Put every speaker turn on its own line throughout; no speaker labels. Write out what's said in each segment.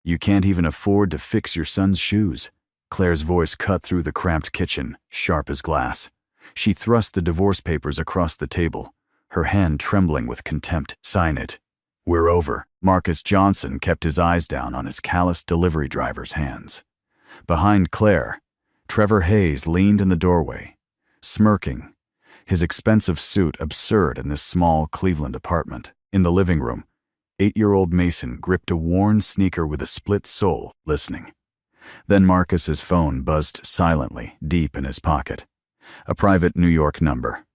You can't even afford to fix your son's shoes." Claire's voice cut through the cramped kitchen, sharp as glass. She thrust the divorce papers across the table, her hand trembling with contempt. "Sign it. We're over." Marcus Johnson kept his eyes down on his calloused delivery driver's hands. Behind Claire, Trevor Hayes leaned in the doorway, smirking, his expensive suit absurd in this small Cleveland apartment. In the living room, 8-year-old Mason gripped a worn sneaker with a split sole, listening. Then Marcus's phone buzzed silently, deep in his pocket. A private New York number.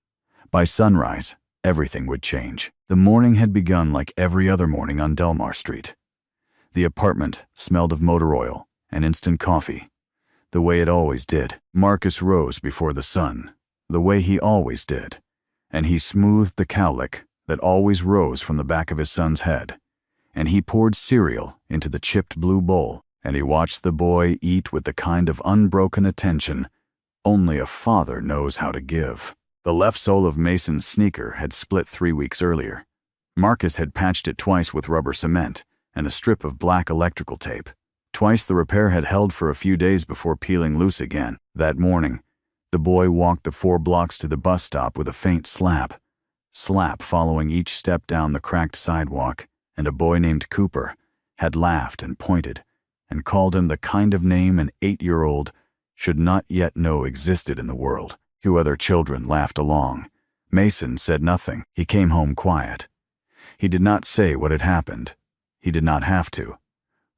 By sunrise, everything would change. The morning had begun like every other morning on Delmar Street. The apartment smelled of motor oil and instant coffee, the way it always did. Marcus rose before the sun, the way he always did, and he smoothed the cowlick that always rose from the back of his son's head, and he poured cereal into the chipped blue bowl, and he watched the boy eat with the kind of unbroken attention only a father knows how to give. The left sole of Mason's sneaker had split 3 weeks earlier. Marcus had patched it twice with rubber cement and a strip of black electrical tape. Twice the repair had held for a few days before peeling loose again. That morning, the boy walked the 4 blocks to the bus stop with a faint slap following each step down the cracked sidewalk, and a boy named Cooper had laughed and pointed and called him the kind of name an 8-year-old should not yet know existed in the world. 2 other children laughed along. Mason said nothing. He came home quiet. He did not say what had happened. He did not have to.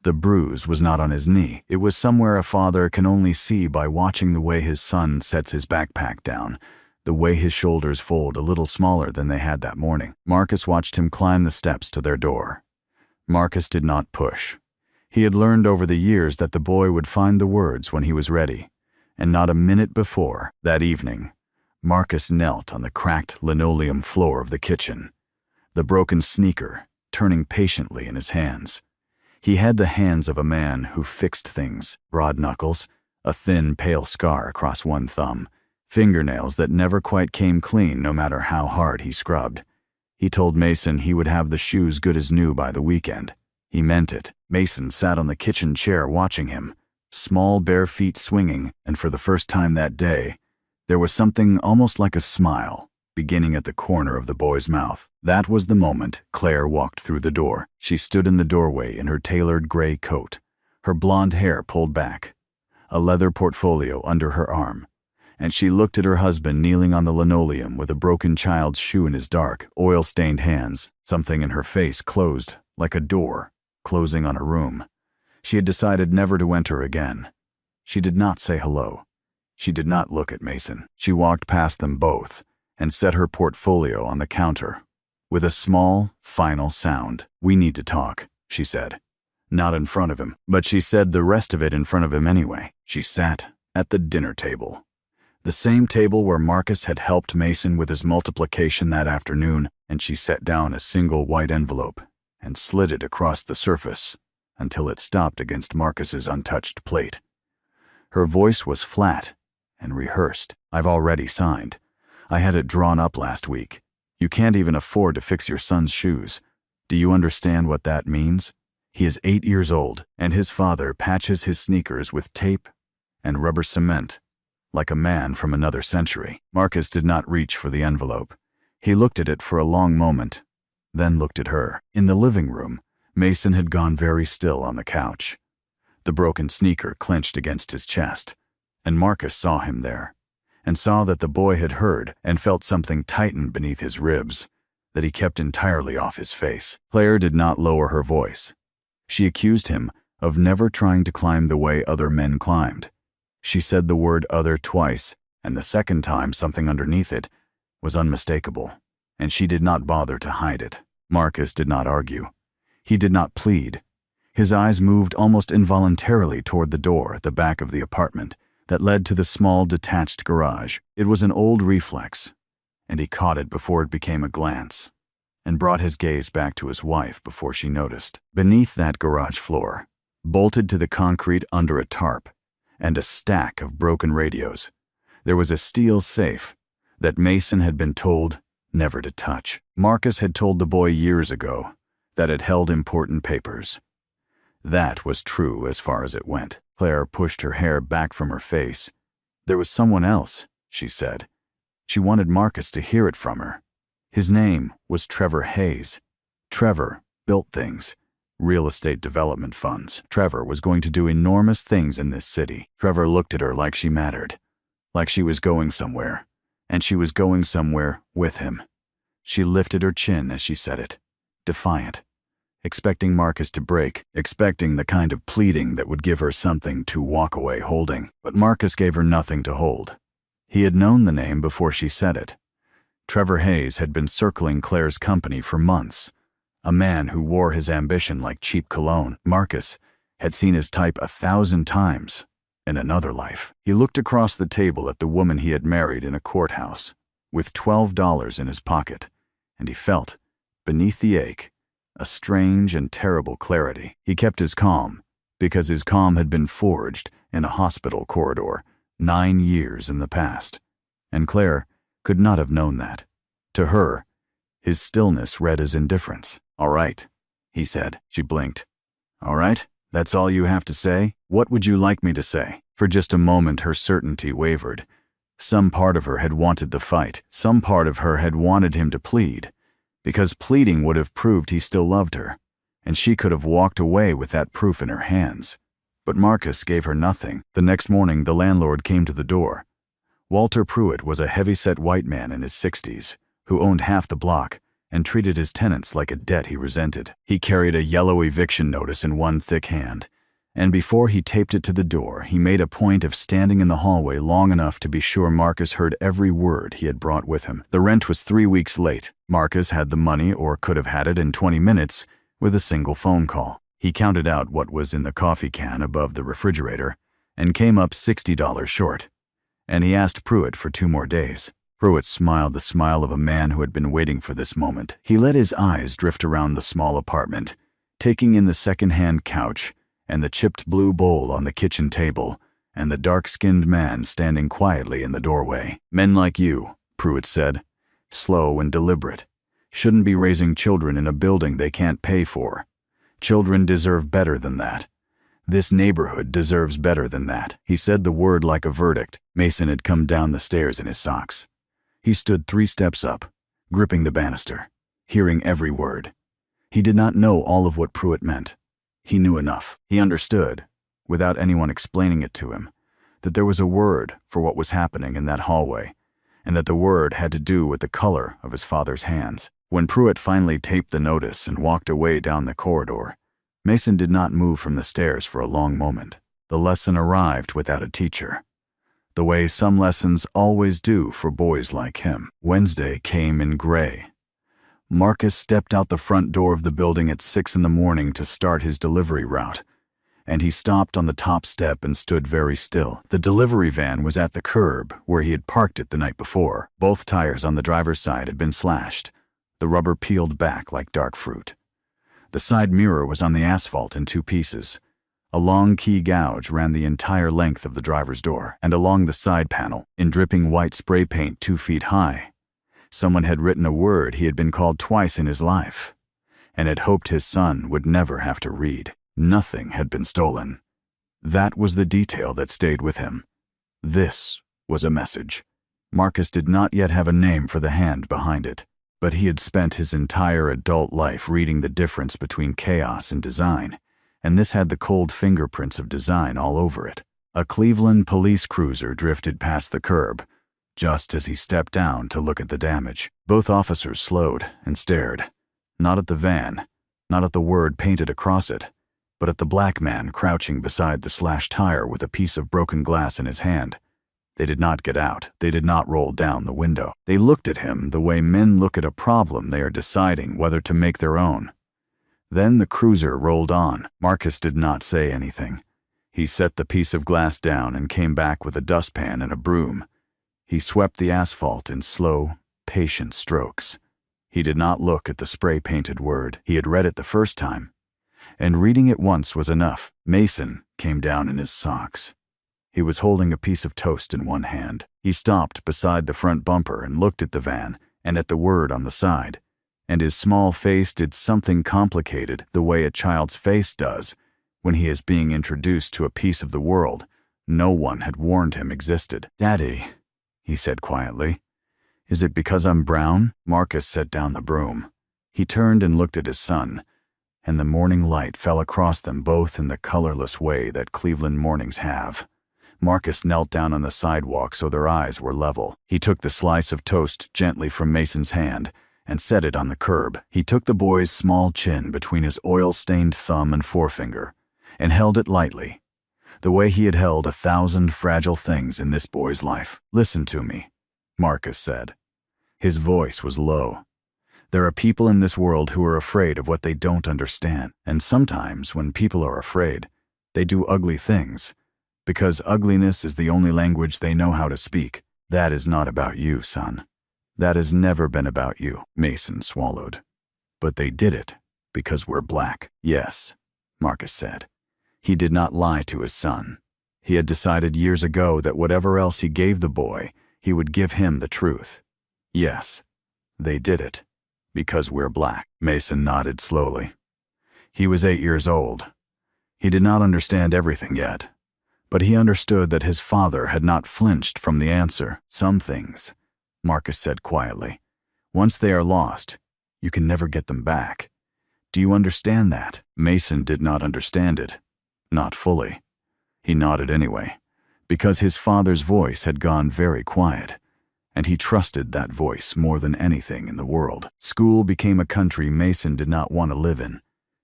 The bruise was not on his knee. It was somewhere a father can only see by watching the way his son sets his backpack down, the way his shoulders fold a little smaller than they had that morning. Marcus watched him climb the steps to their door. Marcus did not push. He had learned over the years that the boy would find the words when he was ready, and not a minute before, that evening, Marcus knelt on the cracked linoleum floor of the kitchen, the broken sneaker turning patiently in his hands. He had the hands of a man who fixed things, broad knuckles, a thin, pale scar across one thumb, fingernails that never quite came clean no matter how hard he scrubbed. He told Mason he would have the shoes good as new by the weekend. He meant it. Mason sat on the kitchen chair watching him, small bare feet swinging, and for the first time that day, there was something almost like a smile beginning at the corner of the boy's mouth. That was the moment Claire walked through the door. She stood in the doorway in her tailored gray coat, her blonde hair pulled back, a leather portfolio under her arm, and she looked at her husband kneeling on the linoleum with a broken child's shoe in his dark, oil-stained hands. Something in her face closed like a door closing on a room. She had decided never to enter again. She did not say hello. She did not look at Mason. She walked past them both and set her portfolio on the counter. With a small, final sound, "We need to talk," she said. Not in front of him, but she said the rest of it in front of him anyway. She sat at the dinner table. The same table where Marcus had helped Mason with his multiplication that afternoon, and she set down a single white envelope and slid it across the surface until it stopped against Marcus's untouched plate. Her voice was flat and rehearsed. "I've already signed. I had it drawn up last week. You can't even afford to fix your son's shoes. Do you understand what that means? He is 8 years old, and his father patches his sneakers with tape and rubber cement like a man from another century." Marcus did not reach for the envelope. He looked at it for a long moment, then looked at her. In the living room, Mason had gone very still on the couch. The broken sneaker clenched against his chest, and Marcus saw him there, and saw that the boy had heard and felt something tighten beneath his ribs that he kept entirely off his face. Claire did not lower her voice. She accused him of never trying to climb the way other men climbed. She said the word "other" twice, and the second time something underneath it was unmistakable, and she did not bother to hide it. Marcus did not argue. He did not plead. His eyes moved almost involuntarily toward the door at the back of the apartment that led to the small detached garage. It was an old reflex, and he caught it before it became a glance, and brought his gaze back to his wife before she noticed. Beneath that garage floor, bolted to the concrete under a tarp, and a stack of broken radios, there was a steel safe that Mason had been told never to touch. Marcus had told the boy years ago that it held important papers. That was true as far as it went. Claire pushed her hair back from her face. There was someone else, she said. She wanted Marcus to hear it from her. His name was Trevor Hayes. Trevor built things. Real estate development funds. Trevor was going to do enormous things in this city. Trevor looked at her like she mattered, like she was going somewhere, and she was going somewhere with him. She lifted her chin as she said it, defiant, expecting Marcus to break, expecting the kind of pleading that would give her something to walk away holding. But Marcus gave her nothing to hold. He had known the name before she said it. Trevor Hayes had been circling Claire's company for months. A man who wore his ambition like cheap cologne. Marcus had seen his type 1,000 times in another life. He looked across the table at the woman he had married in a courthouse, with $12 in his pocket, and he felt, beneath the ache, a strange and terrible clarity. He kept his calm, because his calm had been forged in a hospital corridor 9 years in the past, and Claire could not have known that. To her, his stillness read as indifference. "All right," he said. She blinked. "All right? That's all you have to say? What would you like me to say?" For just a moment her certainty wavered. Some part of her had wanted the fight. Some part of her had wanted him to plead, because pleading would have proved he still loved her, and she could have walked away with that proof in her hands. But Marcus gave her nothing. The next morning the landlord came to the door. Walter Pruitt was a heavy-set white man in his 60s, who owned half the block and treated his tenants like a debt he resented. He carried a yellow eviction notice in one thick hand, and before he taped it to the door, he made a point of standing in the hallway long enough to be sure Marcus heard every word he had brought with him. The rent was 3 weeks late. Marcus had the money, or could have had it in 20 minutes, with a single phone call. He counted out what was in the coffee can above the refrigerator and came up $60 short, and he asked Pruitt for 2 more days. Pruitt smiled the smile of a man who had been waiting for this moment. He let his eyes drift around the small apartment, taking in the second-hand couch and the chipped blue bowl on the kitchen table and the dark-skinned man standing quietly in the doorway. "Men like you," Pruitt said, slow and deliberate, "shouldn't be raising children in a building they can't pay for. Children deserve better than that. This neighborhood deserves better than that." He said the word like a verdict. Mason had come down the stairs in his socks. He stood 3 steps up, gripping the banister, hearing every word. He did not know all of what Pruitt meant. He knew enough. He understood, without anyone explaining it to him, that there was a word for what was happening in that hallway, and that the word had to do with the color of his father's hands. When Pruitt finally taped the notice and walked away down the corridor, Mason did not move from the stairs for a long moment. The lesson arrived without a teacher, the way some lessons always do for boys like him. Wednesday came in gray. Marcus stepped out the front door of the building at 6 in the morning to start his delivery route, and he stopped on the top step and stood very still. The delivery van was at the curb where he had parked it the night before. Both tires on the driver's side had been slashed, the rubber peeled back like dark fruit. The side mirror was on the asphalt in 2 pieces. A long key gouge ran the entire length of the driver's door, and along the side panel, in dripping white spray paint 2 feet high, someone had written a word he had been called twice in his life, and had hoped his son would never have to read. Nothing had been stolen. That was the detail that stayed with him. This was a message. Marcus did not yet have a name for the hand behind it, but he had spent his entire adult life reading the difference between chaos and design, and this had the cold fingerprints of design all over it. A Cleveland police cruiser drifted past the curb, just as he stepped down to look at the damage. Both officers slowed and stared, not at the van, not at the word painted across it, but at the black man crouching beside the slashed tire with a piece of broken glass in his hand. They did not get out. They did not roll down the window. They looked at him the way men look at a problem they are deciding whether to make their own. Then the cruiser rolled on. Marcus did not say anything. He set the piece of glass down and came back with a dustpan and a broom. He swept the asphalt in slow, patient strokes. He did not look at the spray-painted word. He had read it the first time, and reading it once was enough. Mason came down in his socks. He was holding a piece of toast in one hand. He stopped beside the front bumper and looked at the van and at the word on the side, and his small face did something complicated the way a child's face does when he is being introduced to a piece of the world no one had warned him existed. "Daddy," he said quietly. "Is it because I'm brown?" Marcus set down the broom. He turned and looked at his son, and the morning light fell across them both in the colorless way that Cleveland mornings have. Marcus knelt down on the sidewalk so their eyes were level. He took the slice of toast gently from Mason's hand and set it on the curb. He took the boy's small chin between his oil-stained thumb and forefinger and held it lightly, the way he had held 1,000 fragile things in this boy's life. "Listen to me," Marcus said. His voice was low. "There are people in this world who are afraid of what they don't understand, and sometimes when people are afraid, they do ugly things, because ugliness is the only language they know how to speak. That is not about you, son. That has never been about you." Mason swallowed. "But they did it because we're black." "Yes," Marcus said. He did not lie to his son. He had decided years ago that whatever else he gave the boy, he would give him the truth. "Yes, they did it because we're black." Mason nodded slowly. He was 8 years old. He did not understand everything yet, but he understood that his father had not flinched from the answer. "Some things," Marcus said quietly, "once they are lost, you can never get them back. Do you understand that?" Mason did not understand it. Not fully. He nodded anyway, because his father's voice had gone very quiet, and he trusted that voice more than anything in the world. School became a country Mason did not want to live in.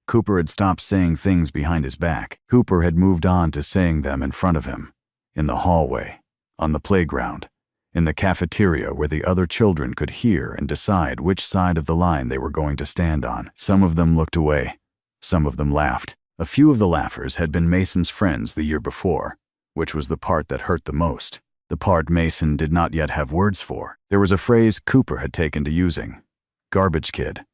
Cooper had stopped saying things behind his back. Cooper had moved on to saying them in front of him, in the hallway, on the playground, in the cafeteria where the other children could hear and decide which side of the line they were going to stand on. Some of them looked away. Some of them laughed. A few of the laughers had been Mason's friends the year before, which was the part that hurt the most, the part Mason did not yet have words for. There was a phrase Cooper had taken to using: "Garbage kid.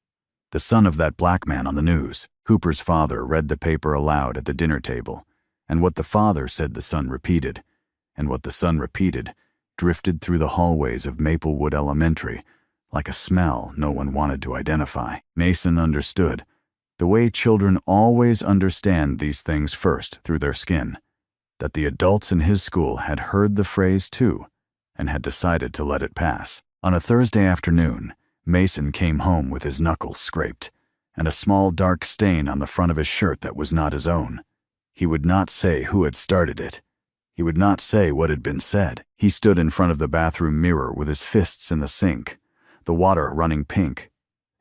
The son of that black man on the news." Cooper's father read the paper aloud at the dinner table, and what the father said the son repeated, and what the son repeated drifted through the hallways of Maplewood Elementary like a smell no one wanted to identify. Mason understood, the way children always understand these things first through their skin, that the adults in his school had heard the phrase too and had decided to let it pass. On a Thursday afternoon, Mason came home with his knuckles scraped and a small dark stain on the front of his shirt that was not his own. He would not say who had started it. He would not say what had been said. He stood in front of the bathroom mirror with his fists in the sink, the water running pink,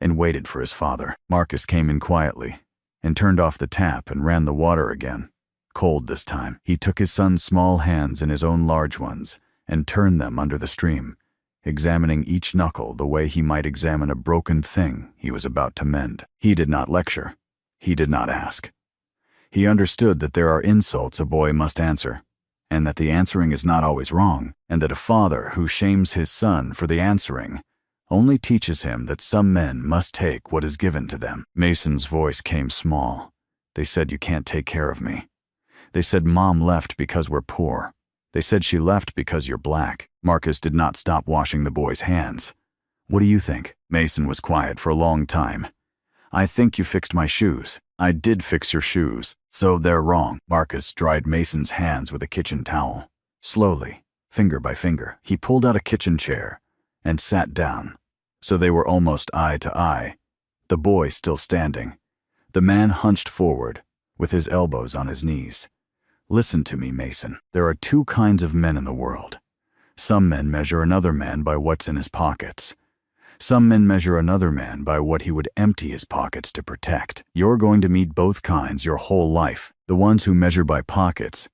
and waited for his father. Marcus came in quietly and turned off the tap and ran the water again, cold this time. He took his son's small hands in his own large ones and turned them under the stream, examining each knuckle the way he might examine a broken thing he was about to mend. He did not lecture. He did not ask. He understood that there are insults a boy must answer, and that the answering is not always wrong, and that a father who shames his son for the answering only teaches him that some men must take what is given to them. Mason's voice came small. "They said you can't take care of me. They said Mom left because we're poor. They said she left because you're black." Marcus did not stop washing the boy's hands. "What do you think?" Mason was quiet for a long time. "I think you fixed my shoes." "I did fix your shoes, so they're wrong." Marcus dried Mason's hands with a kitchen towel. Slowly, finger by finger, he pulled out a kitchen chair and sat down, so they were almost eye to eye, the boy still standing. The man hunched forward, with his elbows on his knees. "Listen to me, Mason. There are two kinds of men in the world. Some men measure another man by what's in his pockets. Some men measure another man by what he would empty his pockets to protect. You're going to meet both kinds your whole life. The ones who measure by pockets,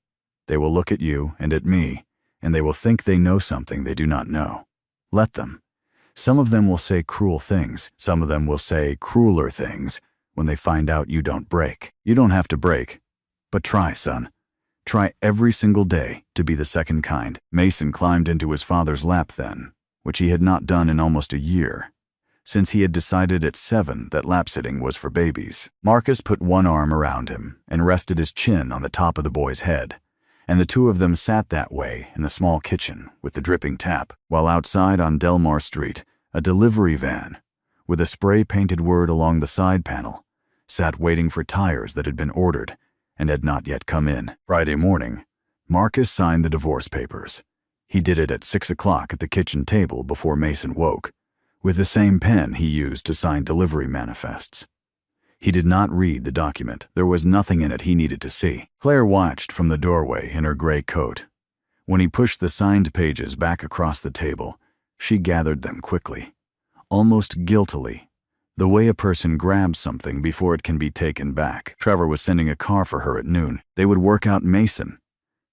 they will look at you and at me, and they will think they know something they do not know. Let them. Some of them will say cruel things. Some of them will say crueler things when they find out you don't break. You don't have to break, but try, son. Try every single day to be the second kind." Mason climbed into his father's lap then, which he had not done in almost a year, since he had decided at 7 that lap-sitting was for babies. Marcus put one arm around him and rested his chin on the top of the boy's head, and the two of them sat that way in the small kitchen with the dripping tap, while outside on Delmar Street, a delivery van, with a spray-painted word along the side panel, sat waiting for tires that had been ordered and had not yet come in. Friday morning, Marcus signed the divorce papers. He did it at 6 o'clock at the kitchen table before Mason woke, with the same pen he used to sign delivery manifests. He did not read the document. There was nothing in it he needed to see. Claire watched from the doorway in her gray coat. When he pushed the signed pages back across the table, she gathered them quickly, almost guiltily, the way a person grabs something before it can be taken back. Trevor was sending a car for her at noon. They would work out Mason.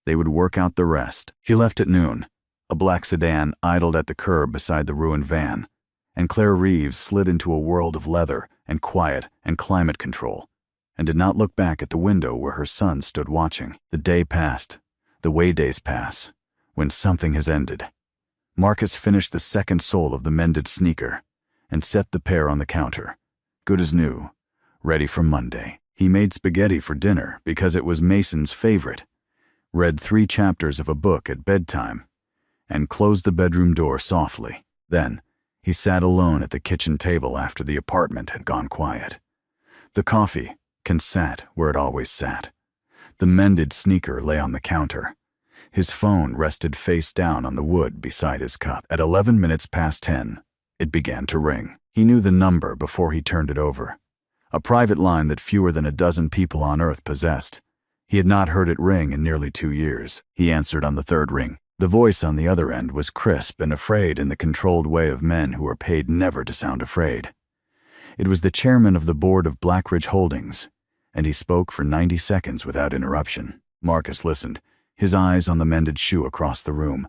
They would work out the rest. She left at noon. A black sedan idled at the curb beside the ruined van, and Claire Reeves slid into a world of leather and quiet and climate control, and did not look back at the window where her son stood watching. The day passed, the way days pass, when something has ended. Marcus finished the second sole of the mended sneaker and set the pair on the counter, good as new, ready for Monday. He made spaghetti for dinner because it was Mason's favorite, read 3 chapters of a book at bedtime, and closed the bedroom door softly. Then, he sat alone at the kitchen table after the apartment had gone quiet. The coffee sat where it always sat. The mended sneaker lay on the counter. His phone rested face down on the wood beside his cup. At 11 minutes past 10, it began to ring. He knew the number before he turned it over. A private line that fewer than a dozen people on Earth possessed. He had not heard it ring in nearly 2 years. He answered on the third ring. The voice on the other end was crisp and afraid in the controlled way of men who are paid never to sound afraid. It was the chairman of the board of Blackridge Holdings, and he spoke for 90 seconds without interruption. Marcus listened, his eyes on the mended shoe across the room.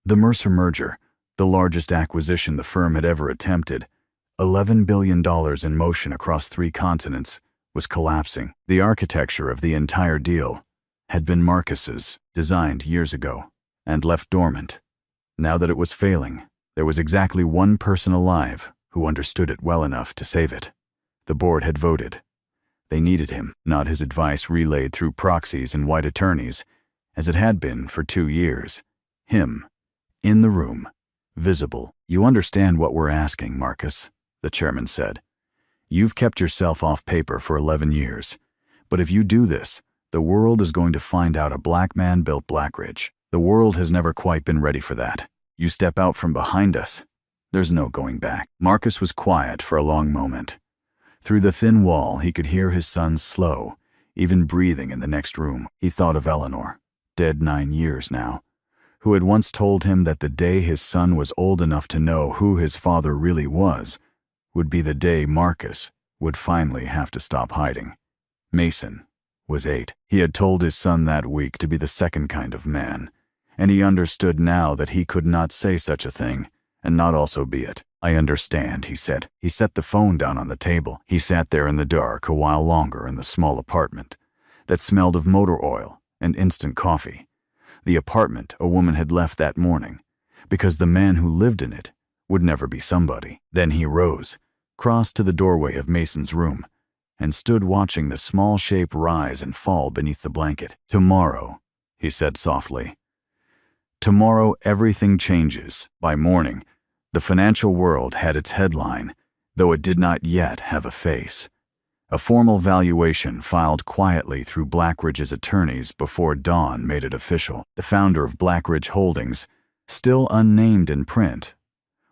The Mercer merger, the largest acquisition the firm had ever attempted, $11 billion in motion across 3 continents, was collapsing. The architecture of the entire deal had been Marcus's, designed years ago, and left dormant. Now that it was failing, there was exactly one person alive who understood it well enough to save it. The board had voted. They needed him, not his advice relayed through proxies and white attorneys, as it had been for 2 years. Him, in the room, visible. "You understand what we're asking, Marcus," the chairman said. "You've kept yourself off paper for 11 years. But if you do this, the world is going to find out a black man built Blackridge. The world has never quite been ready for that. You step out from behind us, there's no going back." Marcus was quiet for a long moment. Through the thin wall, he could hear his son's slow, even breathing in the next room. He thought of Eleanor, dead 9 years now, who had once told him that the day his son was old enough to know who his father really was would be the day Marcus would finally have to stop hiding. Mason was 8. He had told his son that week to be the second kind of man, and he understood now that he could not say such a thing and not also be it. "I understand," he said. He set the phone down on the table. He sat there in the dark a while longer in the small apartment that smelled of motor oil and instant coffee. The apartment a woman had left that morning because the man who lived in it would never be somebody. Then he rose, crossed to the doorway of Mason's room, and stood watching the small shape rise and fall beneath the blanket. "Tomorrow," he said softly. "Tomorrow everything changes." By morning, the financial world had its headline, though it did not yet have a face. A formal valuation filed quietly through Blackridge's attorneys before dawn made it official. The founder of Blackridge Holdings, still unnamed in print,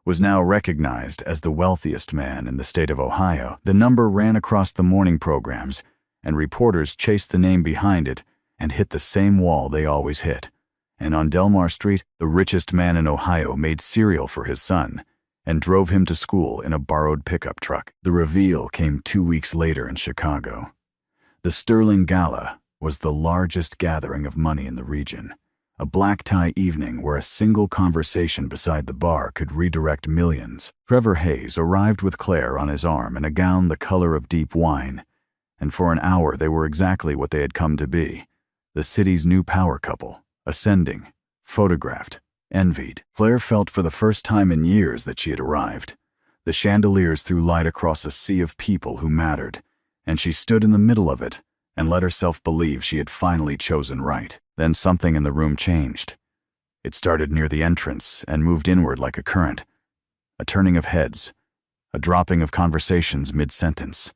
was now recognized as the wealthiest man in the state of Ohio. The number ran across the morning programs, and reporters chased the name behind it and hit the same wall they always hit. And on Delmar Street, the richest man in Ohio made cereal for his son and drove him to school in a borrowed pickup truck. The reveal came 2 weeks later in Chicago. The Sterling Gala was the largest gathering of money in the region, a black-tie evening where a single conversation beside the bar could redirect millions. Trevor Hayes arrived with Claire on his arm in a gown the color of deep wine, and for an hour they were exactly what they had come to be, the city's new power couple, ascending, photographed, envied. Claire felt for the first time in years that she had arrived. The chandeliers threw light across a sea of people who mattered, and she stood in the middle of it and let herself believe she had finally chosen right. Then something in the room changed. It started near the entrance and moved inward like a current. A turning of heads, a dropping of conversations mid-sentence,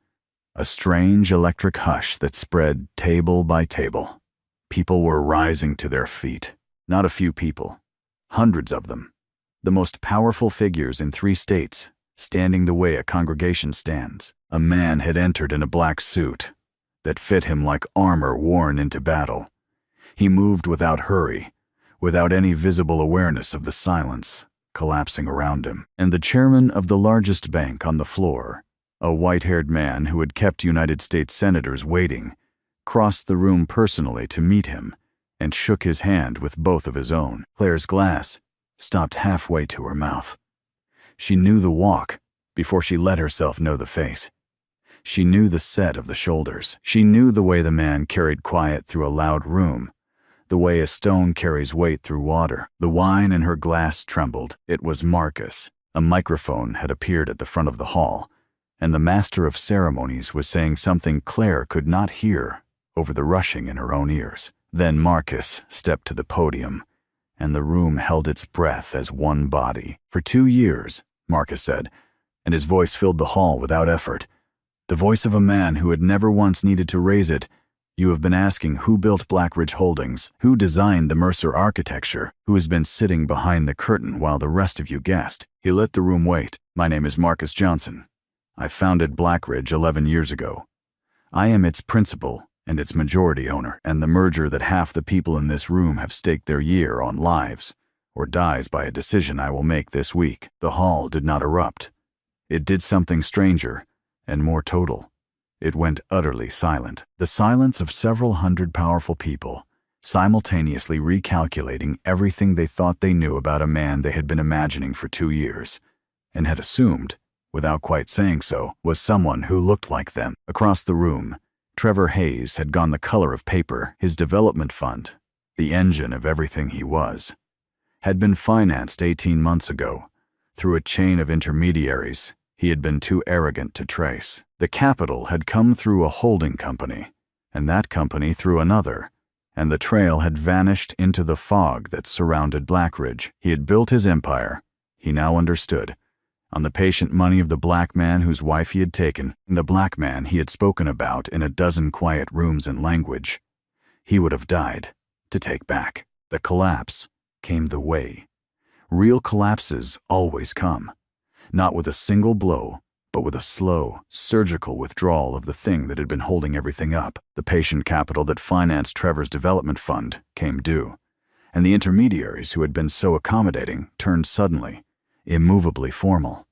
A strange electric hush that spread table by table. People were rising to their feet. Not a few people. Hundreds of them. The most powerful figures in 3 states, standing the way a congregation stands. A man had entered in a black suit that fit him like armor worn into battle. He moved without hurry, without any visible awareness of the silence collapsing around him. And the chairman of the largest bank on the floor, a white-haired man who had kept United States senators waiting, crossed the room personally to meet him and shook his hand with both of his own. Claire's glass stopped halfway to her mouth. She knew the walk before she let herself know the face. She knew the set of the shoulders. She knew the way the man carried quiet through a loud room, the way a stone carries weight through water. The wine in her glass trembled. It was Marcus. A microphone had appeared at the front of the hall, and the master of ceremonies was saying something Claire could not hear over the rushing in her own ears. Then Marcus stepped to the podium, and the room held its breath as one body. "For 2 years," Marcus said, and his voice filled the hall without effort. The voice of a man who had never once needed to raise it. "You have been asking who built Blackridge Holdings, who designed the Mercer architecture, who has been sitting behind the curtain while the rest of you guessed." He let the room wait. "My name is Marcus Johnson. I founded Blackridge 11 years ago. I am its principal and its majority owner, and the merger that half the people in this room have staked their year on lives or dies by a decision I will make this week." The hall did not erupt. It did something stranger and more total. It went utterly silent. The silence of several hundred powerful people, simultaneously recalculating everything they thought they knew about a man they had been imagining for 2 years, and had assumed, without quite saying so, was someone who looked like them. Across the room, Trevor Hayes had gone the color of paper. His development fund, the engine of everything he was, had been financed 18 months ago through a chain of intermediaries he had been too arrogant to trace. The capital had come through a holding company, and that company through another, and the trail had vanished into the fog that surrounded Blackridge. He had built his empire, he now understood, on the patient money of the black man whose wife he had taken, the black man he had spoken about in a dozen quiet rooms and language. He would have died to take back. The collapse came the way. Real collapses always come. Not with a single blow, but with a slow, surgical withdrawal of the thing that had been holding everything up. The patient capital that financed Trevor's development fund came due, and the intermediaries who had been so accommodating turned suddenly, immovably formal.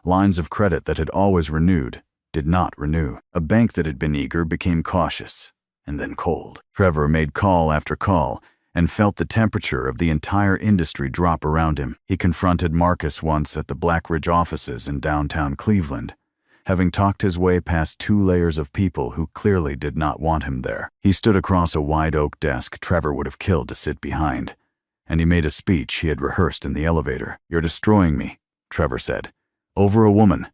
Lines of credit that had always renewed did not renew. A bank that had been eager became cautious, and then cold. Trevor made call after call, and felt the temperature of the entire industry drop around him. He confronted Marcus once at the Blackridge offices in downtown Cleveland, having talked his way past 2 layers of people who clearly did not want him there. He stood across a wide oak desk Trevor would have killed to sit behind, and he made a speech he had rehearsed in the elevator. "You're destroying me," Trevor said. "Over a woman.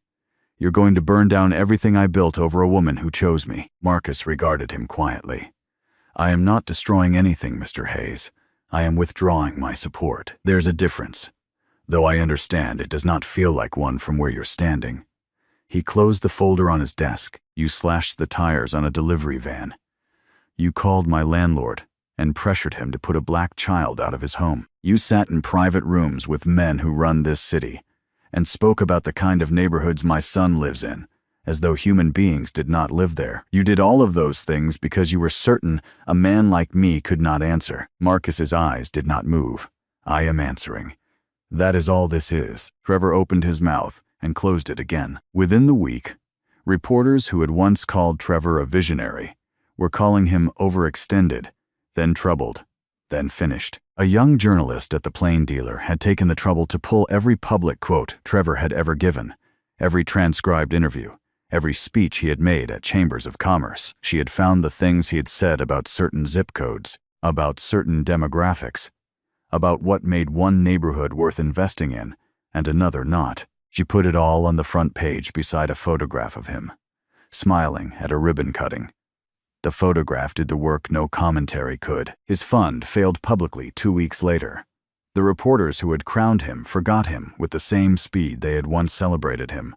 You're going to burn down everything I built over a woman who chose me." Marcus regarded him quietly. "I am not destroying anything, Mr. Hayes. I am withdrawing my support. There's a difference, though I understand it does not feel like one from where you're standing." He closed the folder on his desk. "You slashed the tires on a delivery van. You called my landlord and pressured him to put a black child out of his home. You sat in private rooms with men who run this city and spoke about the kind of neighborhoods my son lives in, as though human beings did not live there. You did all of those things because you were certain a man like me could not answer." Marcus's eyes did not move. "I am answering. That is all this is." Trevor opened his mouth and closed it again. Within the week, reporters who had once called Trevor a visionary were calling him overextended, then troubled, then finished. A young journalist at the Plain Dealer had taken the trouble to pull every public quote Trevor had ever given, every transcribed interview, every speech he had made at chambers of commerce. She had found the things he had said about certain zip codes, about certain demographics, about what made one neighborhood worth investing in and another not. She put it all on the front page beside a photograph of him, smiling at a ribbon cutting. The photograph did the work no commentary could. His fund failed publicly 2 weeks later. The reporters who had crowned him forgot him with the same speed they had once celebrated him.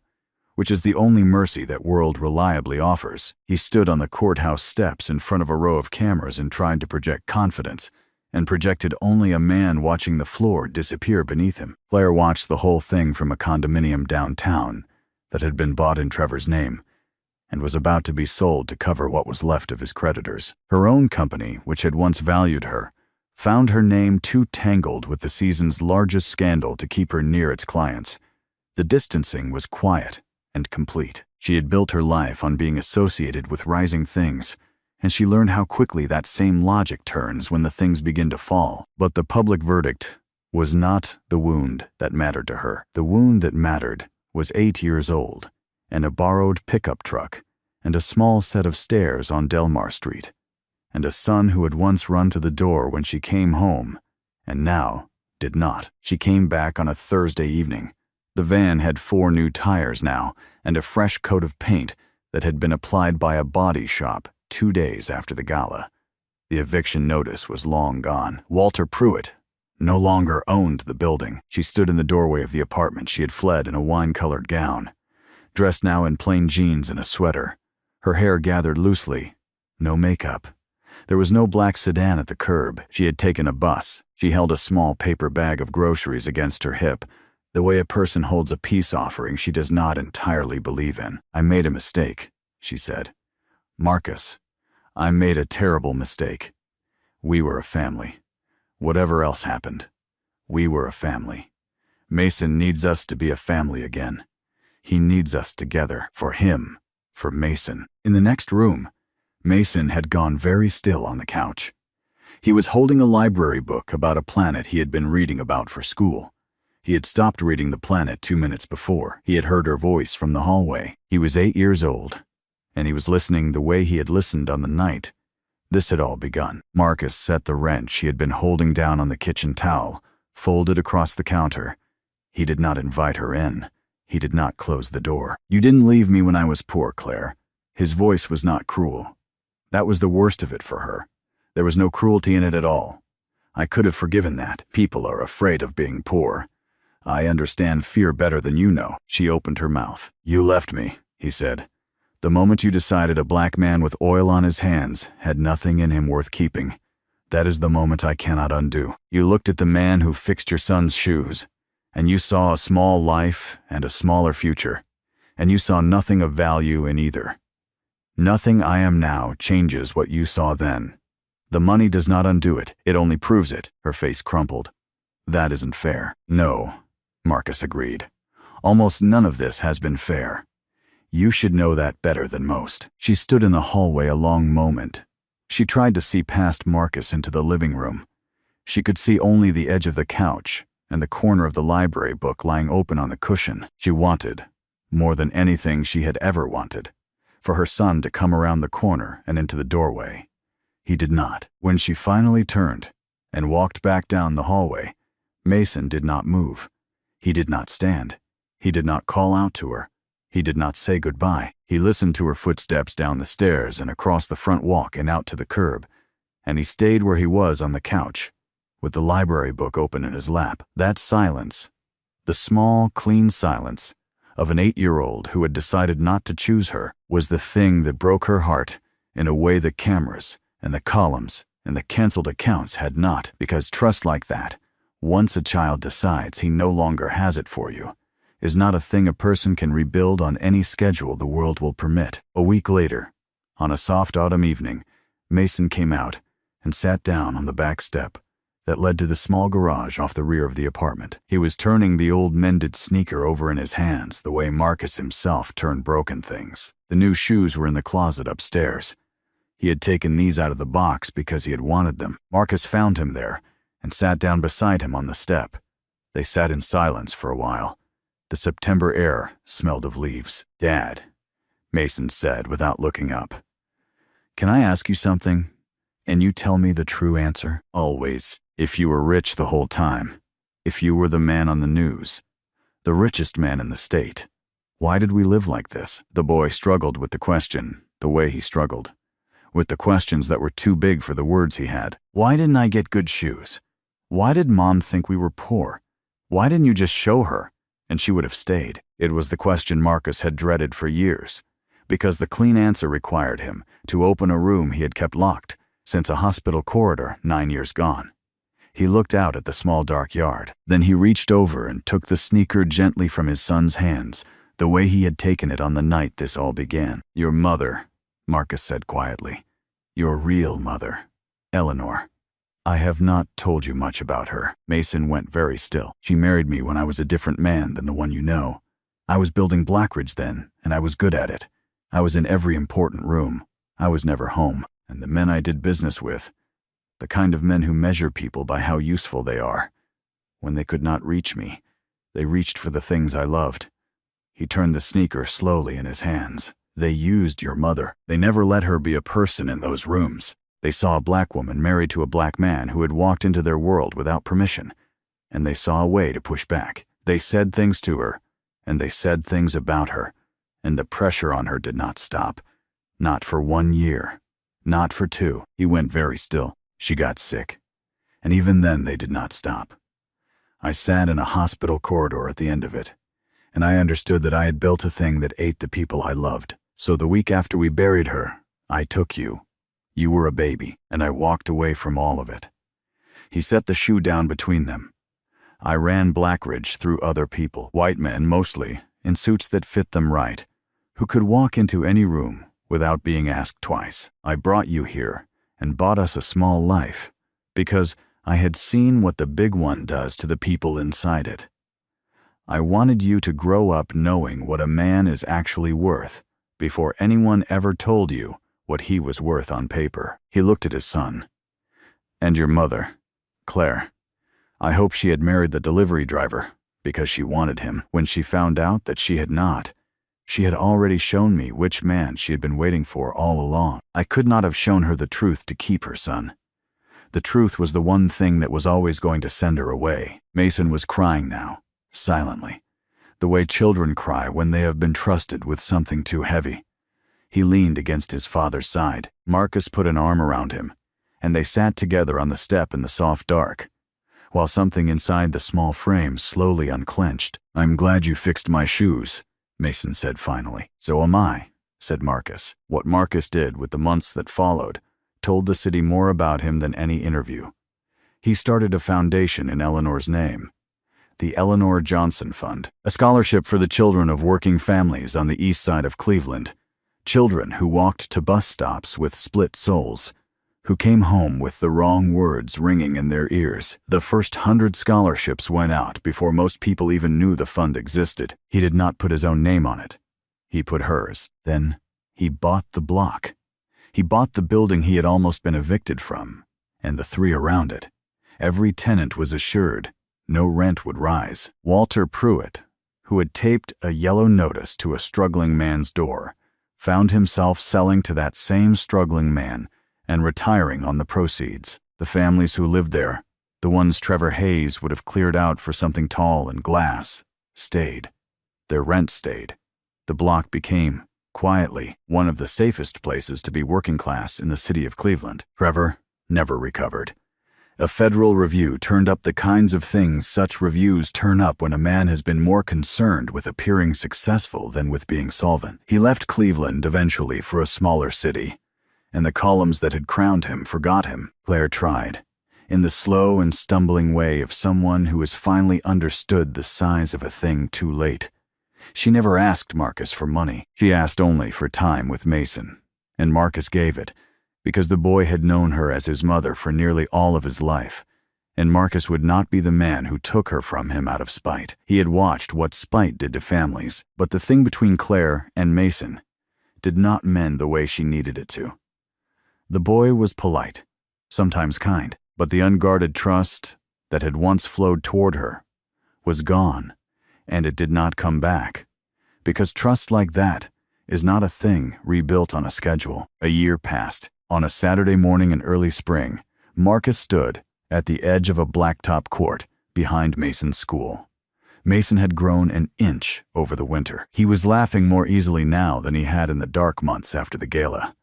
which is the only mercy that world reliably offers. He stood on the courthouse steps in front of a row of cameras and tried to project confidence, and projected only a man watching the floor disappear beneath him. Claire watched the whole thing from a condominium downtown that had been bought in Trevor's name and was about to be sold to cover what was left of his creditors. Her own company, which had once valued her, found her name too tangled with the season's largest scandal to keep her near its clients. The distancing was quiet and complete. She had built her life on being associated with rising things, and she learned how quickly that same logic turns when the things begin to fall. But the public verdict was not the wound that mattered to her. The wound that mattered was 8 years old, and a borrowed pickup truck, and a small set of stairs on Delmar Street, and a son who had once run to the door when she came home, and now did not. She came back on a Thursday evening. The van had 4 new tires now, and a fresh coat of paint that had been applied by a body shop 2 days after the gala. The eviction notice was long gone. Walter Pruitt no longer owned the building. She stood in the doorway of the apartment she had fled in a wine-colored gown, dressed now in plain jeans and a sweater, her hair gathered loosely, no makeup. There was no black sedan at the curb. She had taken a bus. She held a small paper bag of groceries against her hip, the way a person holds a peace offering she does not entirely believe in. "I made a mistake," she said. "Marcus, I made a terrible mistake. We were a family. Whatever else happened, we were a family. Mason needs us to be a family again. He needs us together, for him, for Mason." In the next room, Mason had gone very still on the couch. He was holding a library book about a planet he had been reading about for school. He had stopped reading the planet 2 minutes before. He had heard her voice from the hallway. He was 8 years old, and he was listening the way he had listened on the night this had all begun. Marcus set the wrench he had been holding down on the kitchen towel, folded across the counter. He did not invite her in. He did not close the door. "You didn't leave me when I was poor, Claire." His voice was not cruel. That was the worst of it for her. There was no cruelty in it at all. "I could have forgiven that. People are afraid of being poor. I understand fear better than you know." She opened her mouth. "You left me," he said. "The moment you decided a black man with oil on his hands had nothing in him worth keeping. That is the moment I cannot undo. You looked at the man who fixed your son's shoes, and you saw a small life and a smaller future, and you saw nothing of value in either. Nothing I am now changes what you saw then. The money does not undo it, it only proves it." Her face crumpled. "That isn't fair." "No," Marcus agreed. "Almost none of this has been fair. You should know that better than most." She stood in the hallway a long moment. She tried to see past Marcus into the living room. She could see only the edge of the couch and the corner of the library book lying open on the cushion. She wanted, more than anything she had ever wanted, for her son to come around the corner and into the doorway. He did not. When she finally turned and walked back down the hallway, Mason did not move. He did not stand. He did not call out to her. He did not say goodbye. He listened to her footsteps down the stairs and across the front walk and out to the curb, and he stayed where he was on the couch, with the library book open in his lap. That silence, the small, clean silence of an 8-year-old who had decided not to choose her, was the thing that broke her heart in a way the cameras and the columns and the canceled accounts had not. Because trust like that, once a child decides he no longer has it for you, is not a thing a person can rebuild on any schedule the world will permit. A week later, on a soft autumn evening, Mason came out and sat down on the back step that led to the small garage off the rear of the apartment. He was turning the old mended sneaker over in his hands the way Marcus himself turned broken things. The new shoes were in the closet upstairs. He had taken these out of the box because he had wanted them. Marcus found him there and sat down beside him on the step. They sat in silence for a while. The September air smelled of leaves. "Dad," Mason said without looking up, "can I ask you something? And you tell me the true answer?" "Always. If you were rich the whole time, if you were the man on the news, the richest man in the state, why did we live like this?" The boy struggled with the question, the way he struggled, with the questions that were too big for the words he had. "Why didn't I get good shoes? Why did Mom think we were poor? Why didn't you just show her, and she would have stayed?" It was the question Marcus had dreaded for years, because the clean answer required him to open a room he had kept locked since a hospital corridor 9 years gone. He looked out at the small dark yard. Then he reached over and took the sneaker gently from his son's hands, the way he had taken it on the night this all began. "Your mother," Marcus said quietly. "Your real mother, Eleanor. I have not told you much about her." Mason went very still. "She married me when I was a different man than the one you know. I was building Blackridge then, and I was good at it. I was in every important room. I was never home. And the men I did business with, the kind of men who measure people by how useful they are. When they could not reach me, they reached for the things I loved." He turned the sneaker slowly in his hands. "They used your mother. They never let her be a person in those rooms. They saw a black woman married to a black man who had walked into their world without permission, and they saw a way to push back. They said things to her, and they said things about her, and the pressure on her did not stop. Not for 1 year. Not for 2. He went very still. She got sick, and even then they did not stop. I sat in a hospital corridor at the end of it, and I understood that I had built a thing that ate the people I loved. So the week after we buried her, I took you. You were a baby, and I walked away from all of it." He set the shoe down between them. "I ran Blackridge through other people, white men mostly, in suits that fit them right, who could walk into any room without being asked twice. I brought you here and bought us a small life, because I had seen what the big one does to the people inside it. I wanted you to grow up knowing what a man is actually worth before anyone ever told you what he was worth on paper." He looked at his son. "And your mother, Claire. I hope she had married the delivery driver because she wanted him. When she found out that she had not, she had already shown me which man she had been waiting for all along. I could not have shown her the truth to keep her son. The truth was the one thing that was always going to send her away." Mason was crying now, silently, the way children cry when they have been trusted with something too heavy. He leaned against his father's side. Marcus put an arm around him, and they sat together on the step in the soft dark, while something inside the small frame slowly unclenched. "I'm glad you fixed my shoes," Mason said finally. "So am I," said Marcus. What Marcus did with the months that followed told the city more about him than any interview. He started a foundation in Eleanor's name, the Eleanor Johnson Fund, a scholarship for the children of working families on the east side of Cleveland, children who walked to bus stops with split souls, who came home with the wrong words ringing in their ears. The first 100 scholarships went out before most people even knew the fund existed. He did not put his own name on it. He put hers. Then he bought the block. He bought the building he had almost been evicted from, and the 3 around it. Every tenant was assured no rent would rise. Walter Pruitt, who had taped a yellow notice to a struggling man's door, found himself selling to that same struggling man and retiring on the proceeds. The families who lived there, the ones Trevor Hayes would have cleared out for something tall and glass, stayed. Their rent stayed. The block became, quietly, one of the safest places to be working class in the city of Cleveland. Trevor never recovered. A federal review turned up the kinds of things such reviews turn up when a man has been more concerned with appearing successful than with being solvent. He left Cleveland eventually for a smaller city, and the columns that had crowned him forgot him. Claire tried, in the slow and stumbling way of someone who has finally understood the size of a thing too late. She never asked Marcus for money. She asked only for time with Mason, and Marcus gave it, because the boy had known her as his mother for nearly all of his life, and Marcus would not be the man who took her from him out of spite. He had watched what spite did to families, but the thing between Claire and Mason did not mend the way she needed it to. The boy was polite, sometimes kind, but the unguarded trust that had once flowed toward her was gone, and it did not come back, because trust like that is not a thing rebuilt on a schedule. A year passed. On a Saturday morning in early spring, Marcus stood at the edge of a blacktop court behind Mason's school. Mason had grown an inch over the winter. He was laughing more easily now than he had in the dark months after the gala.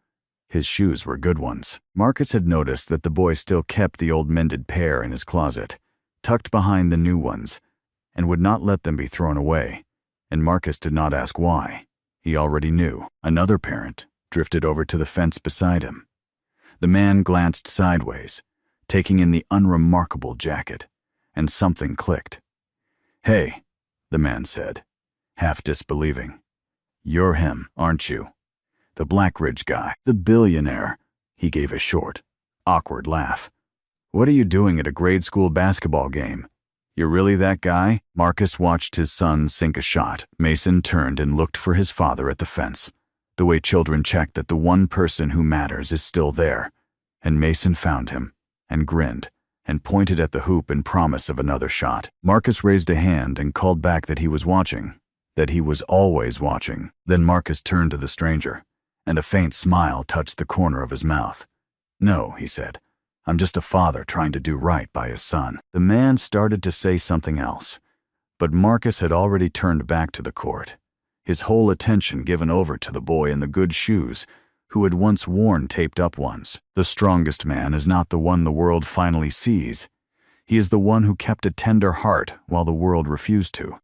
His shoes were good ones. Marcus had noticed that the boy still kept the old mended pair in his closet, tucked behind the new ones, and would not let them be thrown away, and Marcus did not ask why. He already knew. Another parent drifted over to the fence beside him. The man glanced sideways, taking in the unremarkable jacket, and something clicked. "Hey," the man said, half disbelieving. "You're him, aren't you? The Blackridge guy, the billionaire." He gave a short, awkward laugh. "What are you doing at a grade school basketball game? You're really that guy?" Marcus watched his son sink a shot. Mason turned and looked for his father at the fence, the way children check that the one person who matters is still there. And Mason found him, and grinned, and pointed at the hoop in promise of another shot. Marcus raised a hand and called back that he was watching, that he was always watching. Then Marcus turned to the stranger, and a faint smile touched the corner of his mouth. "No," he said. "I'm just a father trying to do right by his son." The man started to say something else, but Marcus had already turned back to the court, his whole attention given over to the boy in the good shoes, who had once worn taped-up ones. The strongest man is not the one the world finally sees. He is the one who kept a tender heart while the world refused to.